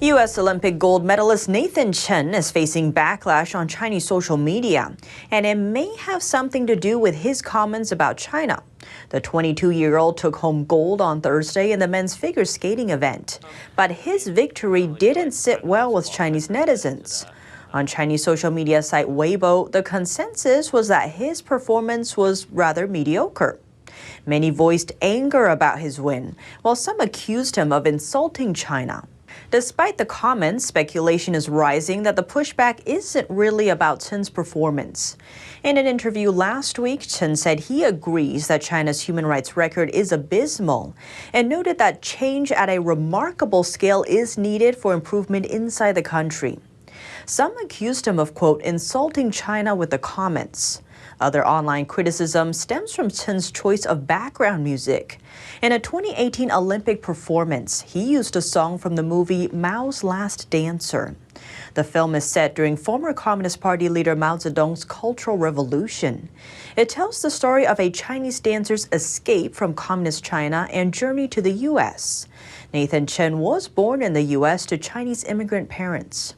U.S. Olympic gold medalist Nathan Chen is facing backlash on Chinese social media, and it may have something to do with his comments about China. The 22-year-old took home gold on Thursday in the men's figure skating event, but his victory didn't sit well with Chinese netizens. On Chinese social media site Weibo, the consensus was that his performance was rather mediocre. Many voiced anger about his win, while some accused him of insulting China. Despite the comments, speculation is rising that the pushback isn't really about Chen's performance. In an interview last week, Chen said he agrees that China's human rights record is abysmal and noted that change at a remarkable scale is needed for improvement inside the country. Some accused him of, quote, insulting China with the comments. Other online criticism stems from Chen's choice of background music. In a 2018 Olympic performance, he used a song from the movie Mao's Last Dancer. The film is set during former Communist Party leader Mao Zedong's Cultural Revolution. It tells the story of a Chinese dancer's escape from Communist China and journey to the U.S. Nathan Chen was born in the U.S. to Chinese immigrant parents.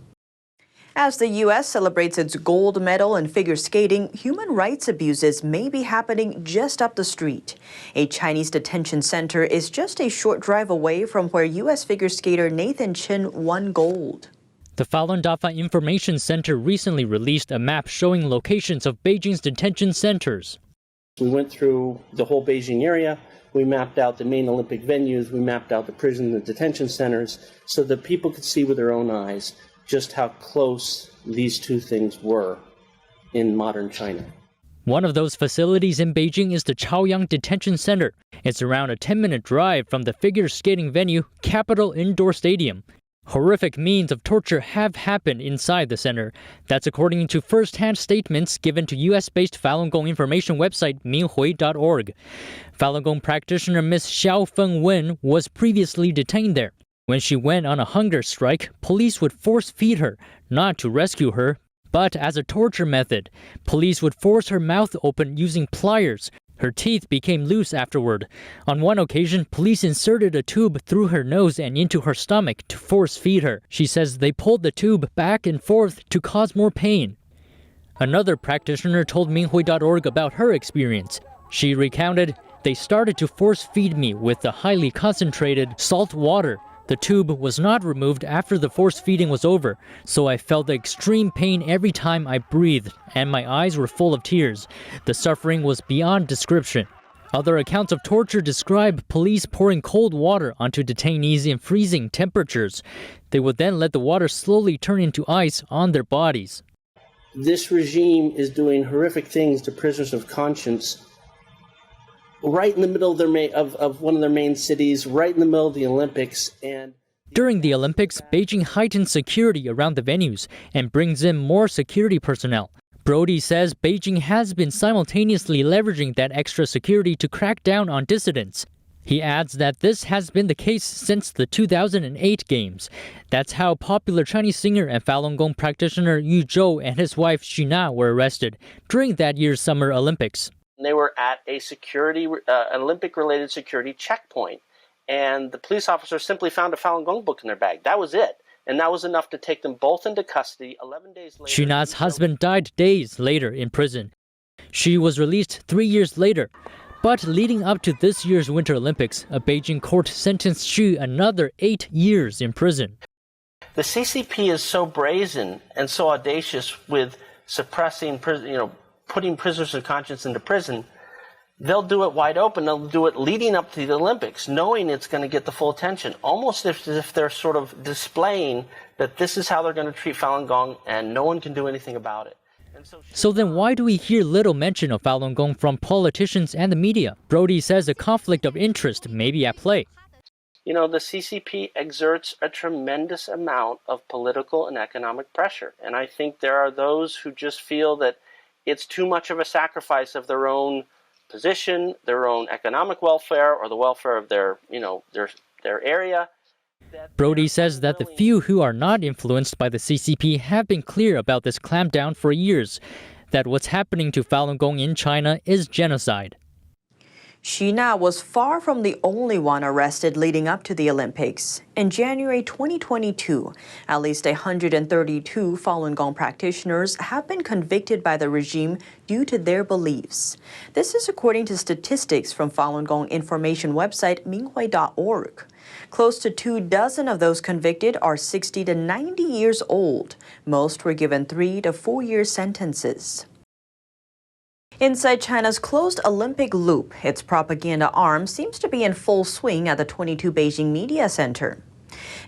As the U.S. celebrates its gold medal in figure skating, human rights abuses may be happening just up the street. A Chinese detention center is just a short drive away from where U.S. figure skater Nathan Chen won gold. The Falun Dafa Information Center recently released a map showing locations of Beijing's detention centers. We went through the whole Beijing area. We mapped out the main Olympic venues. We mapped out the prison and detention centers so that people could see with their own eyes just how close these two things were in modern China. One of those facilities in Beijing is the Chaoyang Detention Center. It's around a 10-minute drive from the figure skating venue, Capital Indoor Stadium. Horrific means of torture have happened inside the center. That's according to first-hand statements given to U.S.-based Falun Gong information website Minhui.org. Falun Gong practitioner Ms. Xiao Fengwen was previously detained there. When she went on a hunger strike, police would force-feed her, not to rescue her, but as a torture method. Police would force her mouth open using pliers. Her teeth became loose afterward. On one occasion, police inserted a tube through her nose and into her stomach to force-feed her. She says they pulled the tube back and forth to cause more pain. Another practitioner told Minhui.org about her experience. She recounted, "They started to force-feed me with the highly concentrated salt water. The tube was not removed after the force feeding was over, so I felt the extreme pain every time I breathed, and my eyes were full of tears. The suffering was beyond description." Other accounts of torture describe police pouring cold water onto detainees in freezing temperatures. They would then let the water slowly turn into ice on their bodies. This regime is doing horrific things to prisoners of conscience right in the middle of one of their main cities, right in the middle of the Olympics. And during the Olympics, Beijing heightened security around the venues and brings in more security personnel. Brody says Beijing has been simultaneously leveraging that extra security to crack down on dissidents. He adds that this has been the case since the 2008 Games. That's how popular Chinese singer and Falun Gong practitioner Yu Zhou and his wife Xuna were arrested during that year's Summer Olympics. They were at a Olympic-related security checkpoint, and the police officer simply found a Falun Gong book in their bag. That was it, and that was enough to take them both into custody. 11 days later, Xuna's husband died days later in prison. She was released 3 years later. But leading up to this year's Winter Olympics, a Beijing court sentenced Xu another 8 years in prison. The CCP is so brazen and so audacious with suppressing, putting prisoners of conscience into prison. They'll do it wide open. They'll do it leading up to the Olympics, knowing it's going to get the full attention, almost as if they're sort of displaying that this is how they're going to treat Falun Gong and no one can do anything about it. So then why do we hear little mention of Falun Gong from politicians and the media? Brody says a conflict of interest may be at play. The CCP exerts a tremendous amount of political and economic pressure. And I think there are those who just feel that it's too much of a sacrifice of their own position, their own economic welfare, or the welfare of their area. Brody says that the few who are not influenced by the CCP have been clear about this clampdown for years, that what's happening to Falun Gong in China is genocide. Xu Na was far from the only one arrested leading up to the Olympics. In January 2022, at least 132 Falun Gong practitioners have been convicted by the regime due to their beliefs. This is according to statistics from Falun Gong information website minghui.org. Close to 24 of those convicted are 60 to 90 years old. Most were given 3 to 4 year sentences. Inside China's closed Olympic loop, its propaganda arm seems to be in full swing at the 22 Beijing Media Center.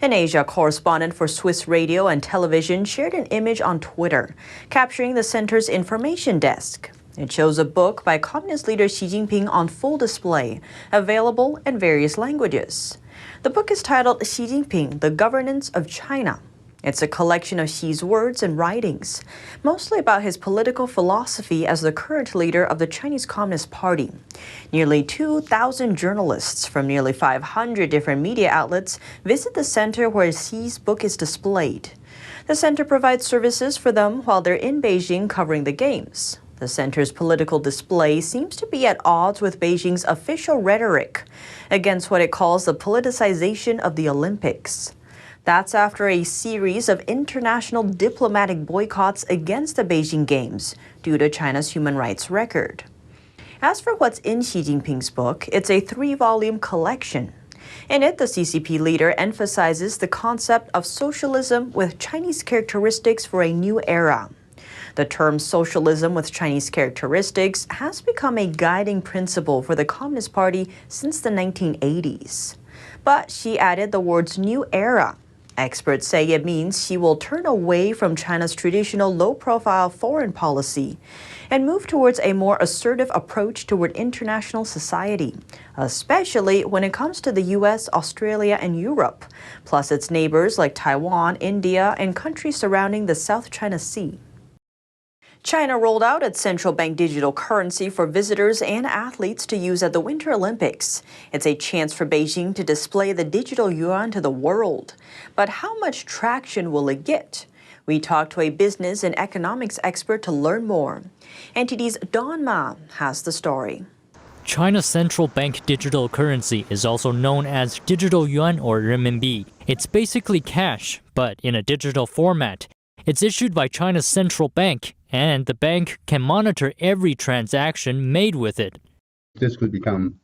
An Asia correspondent for Swiss radio and television shared an image on Twitter, capturing the center's information desk. It shows a book by Communist leader Xi Jinping on full display, available in various languages. The book is titled Xi Jinping, The Governance of China. It's a collection of Xi's words and writings, mostly about his political philosophy as the current leader of the Chinese Communist Party. Nearly 2,000 journalists from nearly 500 different media outlets visit the center where Xi's book is displayed. The center provides services for them while they're in Beijing covering the games. The center's political display seems to be at odds with Beijing's official rhetoric against what it calls the politicization of the Olympics. That's after a series of international diplomatic boycotts against the Beijing Games due to China's human rights record. As for what's in Xi Jinping's book, it's a 3-volume collection. In it, the CCP leader emphasizes the concept of socialism with Chinese characteristics for a new era. The term socialism with Chinese characteristics has become a guiding principle for the Communist Party since the 1980s. But Xi added the words new era. Experts say it means Xi will turn away from China's traditional low-profile foreign policy and move towards a more assertive approach toward international society, especially when it comes to the US, Australia, and Europe, plus its neighbors like Taiwan, India, and countries surrounding the South China Sea. China rolled out its central bank digital currency for visitors and athletes to use at the Winter Olympics. It's a chance for Beijing to display the digital yuan to the world. But how much traction will it get? We talked to a business and economics expert to learn more. NTD's Don Ma has the story. China's central bank digital currency is also known as digital yuan or renminbi. It's basically cash, but in a digital format. It's issued by China's central bank, and the bank can monitor every transaction made with it. This could become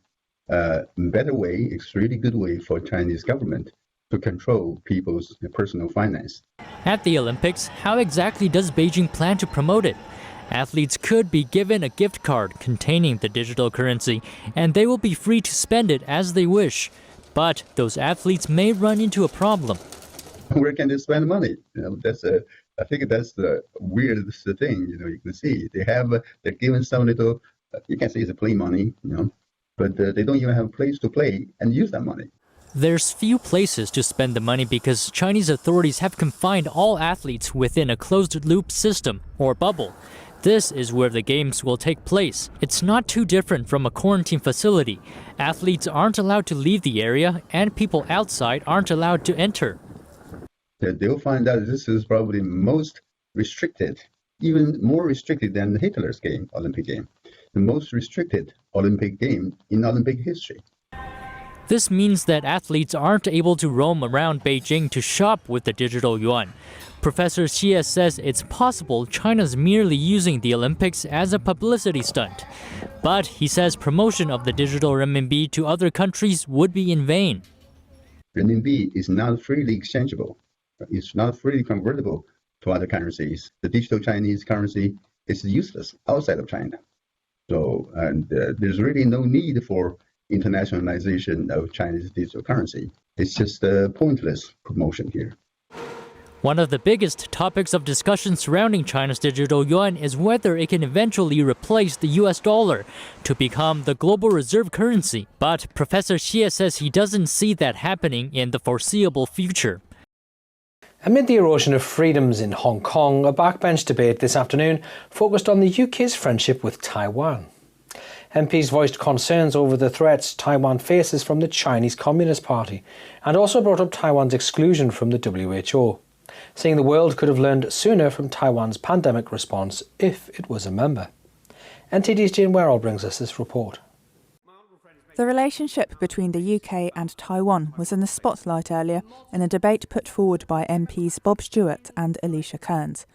a better way, extremely good way for Chinese government to control people's personal finance. At the Olympics, how exactly does Beijing plan to promote it? Athletes could be given a gift card containing the digital currency, and they will be free to spend it as they wish. But those athletes may run into a problem. Where can they spend money? I think that's the weirdest thing, you can see. They're given some little, you can say it's a play money, but they don't even have a place to play and use that money. There's few places to spend the money because Chinese authorities have confined all athletes within a closed-loop system, or bubble. This is where the games will take place. It's not too different from a quarantine facility. Athletes aren't allowed to leave the area, and people outside aren't allowed to enter. They'll find out this is probably most restricted, even more restricted than Hitler's Olympic game, the most restricted Olympic game in Olympic history. This means that athletes aren't able to roam around Beijing to shop with the digital yuan. Professor Xie says it's possible China's merely using the Olympics as a publicity stunt. But he says promotion of the digital renminbi to other countries would be in vain. Renminbi is not freely exchangeable. It's not freely convertible to other currencies. The digital Chinese currency is useless outside of China. So there's really no need for internationalization of Chinese digital currency. It's just a pointless promotion here. One of the biggest topics of discussion surrounding China's digital yuan is whether it can eventually replace the US dollar to become the global reserve currency. But Professor Xie says he doesn't see that happening in the foreseeable future. Amid the erosion of freedoms in Hong Kong, a backbench debate this afternoon focused on the UK's friendship with Taiwan. MPs voiced concerns over the threats Taiwan faces from the Chinese Communist Party and also brought up Taiwan's exclusion from the WHO, saying the world could have learned sooner from Taiwan's pandemic response if it was a member. NTD's Jane Werrell brings us this report. The relationship between the UK and Taiwan was in the spotlight earlier in a debate put forward by MPs Bob Stewart and Alicia Kearns.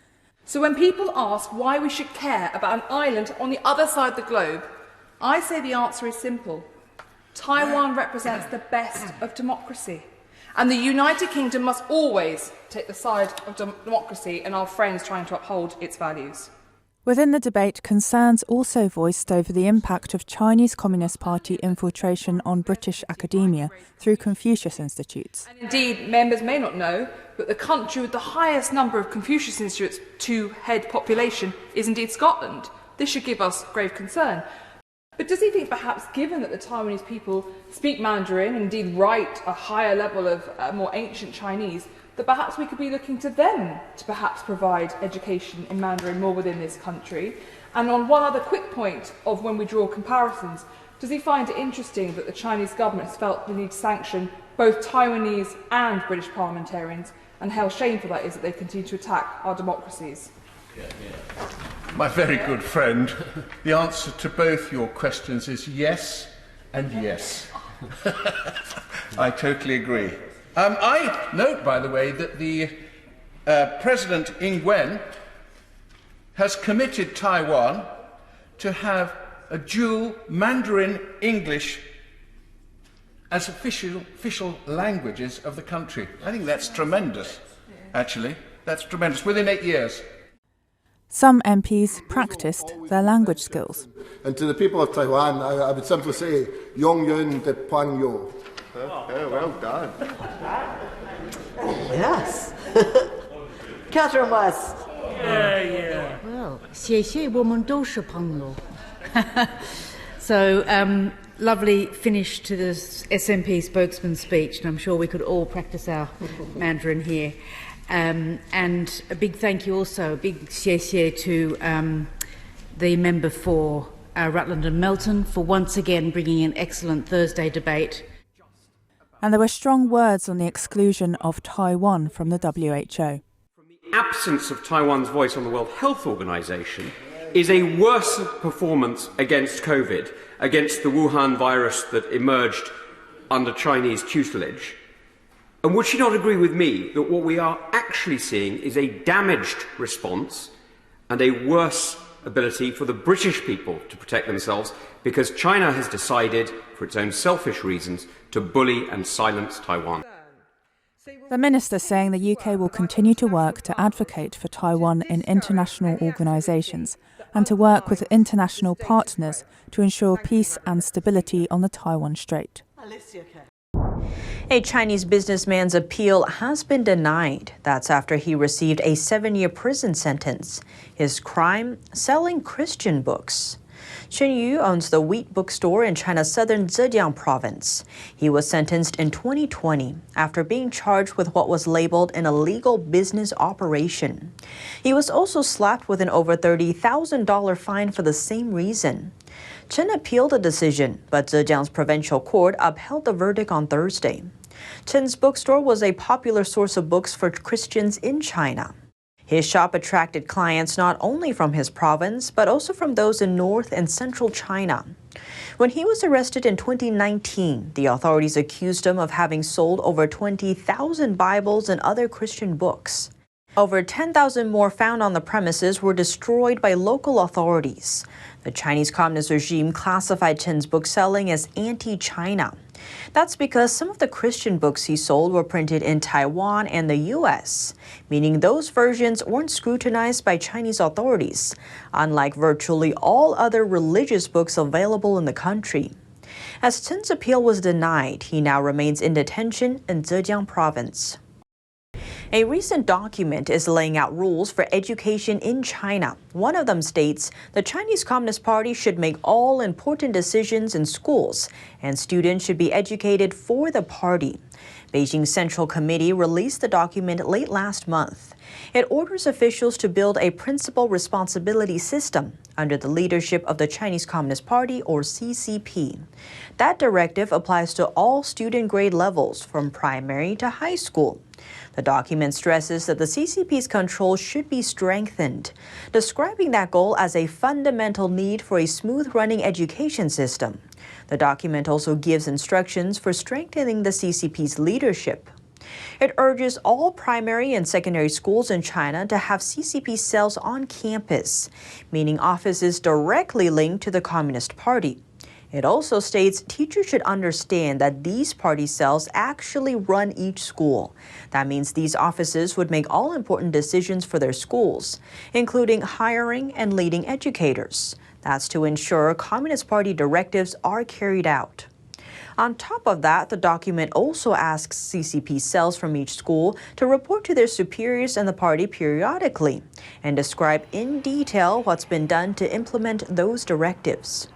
So when people ask why we should care about an island on the other side of the globe, I say the answer is simple. Taiwan represents the best of democracy, and the United Kingdom must always take the side of democracy and our friends trying to uphold its values. Within the debate, concerns also voiced over the impact of Chinese Communist Party infiltration on British academia through Confucius Institutes. And indeed, members may not know, but the country with the highest number of Confucius Institutes to head population is indeed Scotland. This should give us grave concern. But does he think perhaps, given that the Taiwanese people speak Mandarin and indeed write a higher level of more ancient Chinese, that perhaps we could be looking to them to perhaps provide education in Mandarin more within this country? And on one other quick point of when we draw comparisons, does he find it interesting that the Chinese government has felt the need to sanction both Taiwanese and British parliamentarians, and how shameful that is that they continue to attack our democracies? My very good friend, the answer to both your questions is yes and yes. I totally agree. I note, by the way, that the President Ing Wen has committed Taiwan to have a dual Mandarin-English as official languages of the country. I think that's tremendous, actually. That's tremendous, within 8 years. Some MPs practiced their language skills. And to the people of Taiwan, I would simply say, Yong Yun de Pan Yo. Oh, well done. Yes. Catherine West. Yeah. Well, 谢谢我们都是朋友. So, lovely finish to this SNP spokesman's speech, and I'm sure we could all practice our Mandarin here. And a big thank you also, a big 谢谢 to the member for Rutland and Melton for once again bringing an excellent Thursday debate. And there were strong words on the exclusion of Taiwan from the WHO. The absence of Taiwan's voice on the World Health Organization is a worse performance against COVID, against the Wuhan virus that emerged under Chinese tutelage. And would she not agree with me that what we are actually seeing is a damaged response and a worse ability for the British people to protect themselves because China has decided, for its own selfish reasons, to bully and silence Taiwan? The minister saying the UK will continue to work to advocate for Taiwan in international organisations and to work with international partners to ensure peace and stability on the Taiwan Strait. A Chinese businessman's appeal has been denied. That's after he received a 7-year prison sentence. His crime? Selling Christian books. Chen Yu owns the Wheat bookstore in China's southern Zhejiang province. He was sentenced in 2020 after being charged with what was labeled an illegal business operation. He was also slapped with an over $30,000 fine for the same reason. Chen appealed the decision, but Zhejiang's provincial court upheld the verdict on Thursday. Chen's bookstore was a popular source of books for Christians in China. His shop attracted clients not only from his province, but also from those in North and Central China. When he was arrested in 2019, the authorities accused him of having sold over 20,000 Bibles and other Christian books. Over 10,000 more found on the premises were destroyed by local authorities. The Chinese Communist regime classified Chen's book selling as anti-China. That's because some of the Christian books he sold were printed in Taiwan and the U.S., meaning those versions weren't scrutinized by Chinese authorities, unlike virtually all other religious books available in the country. As Chen's appeal was denied, he now remains in detention in Zhejiang province. A recent document is laying out rules for education in China. One of them states the Chinese Communist Party should make all important decisions in schools, and students should be educated for the party. Beijing's Central Committee released the document late last month. It orders officials to build a principal responsibility system under the leadership of the Chinese Communist Party, or CCP. That directive applies to all student grade levels from primary to high school. The document stresses that the CCP's control should be strengthened, describing that goal as a fundamental need for a smooth-running education system. The document also gives instructions for strengthening the CCP's leadership. It urges all primary and secondary schools in China to have CCP cells on campus, meaning offices directly linked to the Communist Party. It also states teachers should understand that these party cells actually run each school. That means these offices would make all important decisions for their schools, including hiring and leading educators. That's to ensure Communist Party directives are carried out. On top of that, the document also asks CCP cells from each school to report to their superiors and the party periodically and describe in detail what's been done to implement those directives.